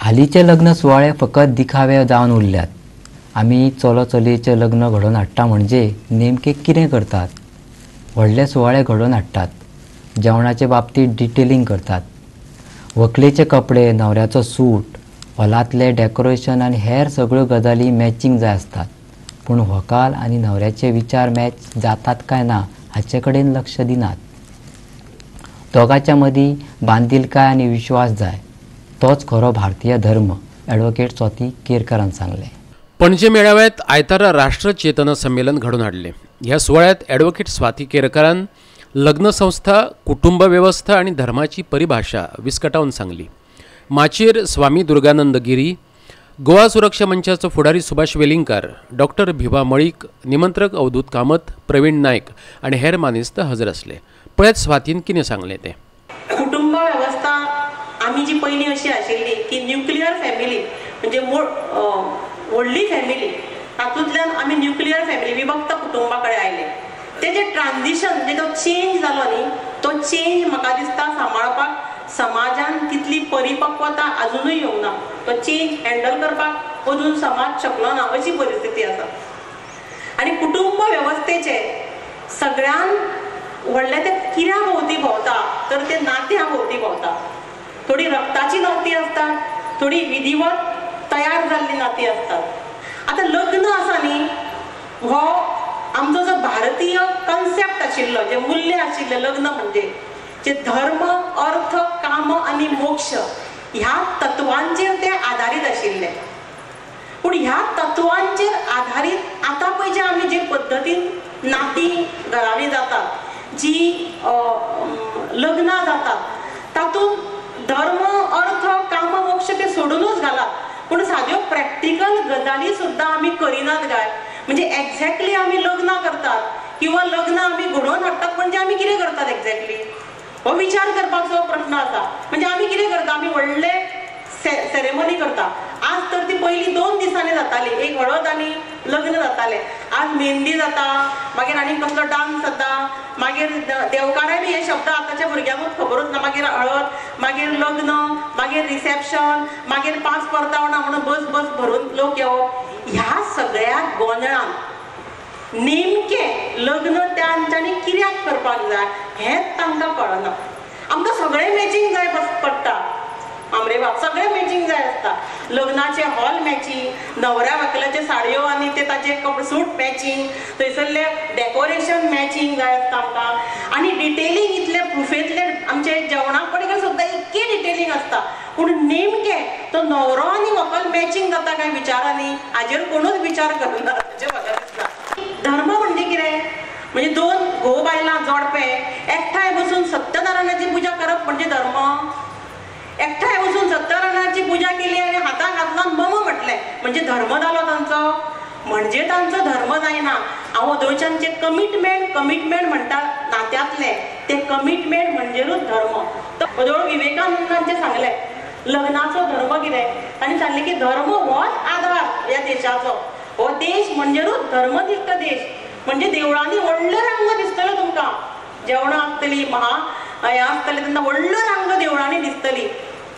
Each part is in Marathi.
हालींचे लग्न सुवाळे फकत दिखावे जावन उरल्यात। आमी चलो चलयेचें लग्न घडोवन हाडटा म्हणजे नेमके कितें करतात? व्हडले सुवाळे घडोवन हाडटात। जेवणाचे बाबतींत डिटेलिंग करतात। व्हंकलेचे कपडे, न्हवऱ्याचो सूट, हॉलांतले डेकोरेशन आनी हेर सगळ्यो गजाली मॅचिंग जाय आसतात। पूण व्हंकल आनी न्हवऱ्याचे विचार मॅच जातात काय ना हाचे कडेन लक्ष दिनात। दोगांच्या मदीं बांदिलकाय आनी विश्वास जाय, तोच खरो भारतीय धर्म, ॲडव्होकेट स्वाती केरकरान सांगलें। पणजे मेळाव्यात आयतारा राष्ट्र चेतना संमेलन घडोवन हाडले। ह्या सुवाळ्यात ॲडव्होकेट स्वाती केरकरान लग्न संस्था, कुटुंब व्यवस्था आणि धर्माची परिभाषा विस्कटावन सांगली। माचयेर स्वामी दुर्गानंद गिरी, गोवा सुरक्षा मंचाचो फुडारी सुभाष वेलिंगकार, डॉक्टर भिवा मळीक, निमंत्रक अवधूत कामत, प्रवीण नायक आणि हेर मानेस्त हजर असले। पळयत स्वातीन कितें सांगलें तें। कुटुंब व्यवस्था आमी जी पयलीं अशी आशिल्ली की न्यूक्लियर फॅमिली म्हणजे व्हडली फॅमिली, तातूंतल्यान आमी न्यूक्लियर फॅमिली विभक्त कुटुंबा कडेन आयले। तेजें ट्रान्झिशन म्हणजे तो चेंज जालो न्ही, तो चेंज म्हाका दिसता सांबाळपाक समाजान तितली परिपक्वता अजूनय येवंक ना। तो चेंज हँडल करपाक अजून समाज शकलो ना अशी परिस्थिती आसा। आनी कुटुंब वेवस्थेचे सगळ्यान व्हडले ते किऱ्या भोंवती भोंवता तर ते नात्या भोंवती भोंवता। थोडी रक्ताची नाती असतात, थोडी विधिवत तयार जाल्ली नाती असतात। आता लग्न आसा न्ही, हो आमचो जो भारतीय कन्सेप्ट आशिल्लो, जे मूल्य आशिल्ले लग्न म्हणजे जे धर्म, अर्थ, काम आणि मोक्ष ह्या तत्वांचेर ते आधारित आशिल्ले। पूण ह्या तत्वांचेर आधारित आता पळय जे आमी जे पद्धतीन नाती घरावी जातात, जी लग्नां जातात, तातूंत धर्म, अर्थ, काम, मोक्ष ते सोडूनच घालात, पूण साद्यो प्रॅक्टिकल गजाली सुद्दां आमी करिनात काय। म्हणजे एक्झॅक्टली आमी लग्न करतात किंवा लग्न आमी घडोवन हाडटात म्हणजे आमी कितें करतात एक्झॅक्टली, हो विचार करपाचो प्रश्न आसा। म्हणजे आमी कितें करता, आमी व्हडले सेरेमनी करता। आज तर ती पयली 2 दिसांनी जाताली, एक हळद आनी लग्न जाताले। आज मेहंदी जाता, मागीर आनी कसलो डान्स जाता, मागीर देवकाराय बी हे शब्द आतांच्या भुरग्यांकूच खबरूच ना। मागीर हळद, मागीर लग्न, मागीर रिसेप्शन, मागीर 5 परतावणां म्हणून बस बस भरून लोक येवप। ह्या सगळ्या गोंधळान नेमके लग्न तांच्यांनी कित्याक करपाक जाय हेंच तांकां कळना। आमकां सगळें मॅचिंग जाय पडटा, आमरे बाप सगळें मॅचिंग जाय आसता। लग्नाचे हॉल मॅचिंग, न्हवऱ्या व्हंकलेचे साडयो आनी ते ताचे सूट मॅचिंग, थंयसरले डेकोरेशन मॅचिंग जाय आसता आमकां। आनी डिटेलिंग इतले प्रुफेंतले आमचे जेवणाक पडके सुद्दां इतके डिटेलिंग आसता, पूण नेमके तो न्हवरो आनी व्हंकल मॅचिंग जाता काय विचारांनी हाजेर कोणूच विचार करना अशें म्हाका दिसता। धर्म म्हणजे कितें, म्हणजे 2 घोव बायलां जोडपे एकठांय बसून सत्यनारायणाची पुजा करप म्हणजे धर्म। एकठांय बसून सत्यनारायणाची पुजा केली आनी हाताक हात लावन मम म्हटलें म्हणजे धर्म जालो तांचो, म्हणजे तांचो धर्म जायना। हांव अदोळच्यान जे कमिटमेंट म्हणटा नात्यांतले, ते कमिटमेंट म्हणजेरूच धर्म। अदोळ विवेकानंदान सांगलें लग्नाचो धर्म कितें, तांणी सांगलें की धर्म होच आधार ह्या देशाचो। हो देश म्हणजेरूच धर्मनिश्ठ देश। म्हणजे देवळांनी व्हडले रंग दिसतलो तुमकां, जेवणां आसतलीं, हें आसतलें तेन्ना व्हडलो रंग देवळांनी दिसतली।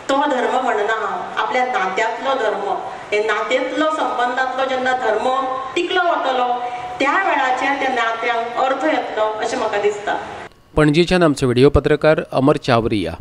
तो धर्म म्हणना हांव, आपल्या नात्यांतलो धर्म। हे नात्यांतलो संबंधांतलो जेन्ना धर्म टिकलो वतलो त्या वेळाचेर त्या नात्यांक अर्थ येतलो अशें म्हाका दिसता। पणजेच्यान आमचो व्हिडिओ पत्रकार अमर चावरिया।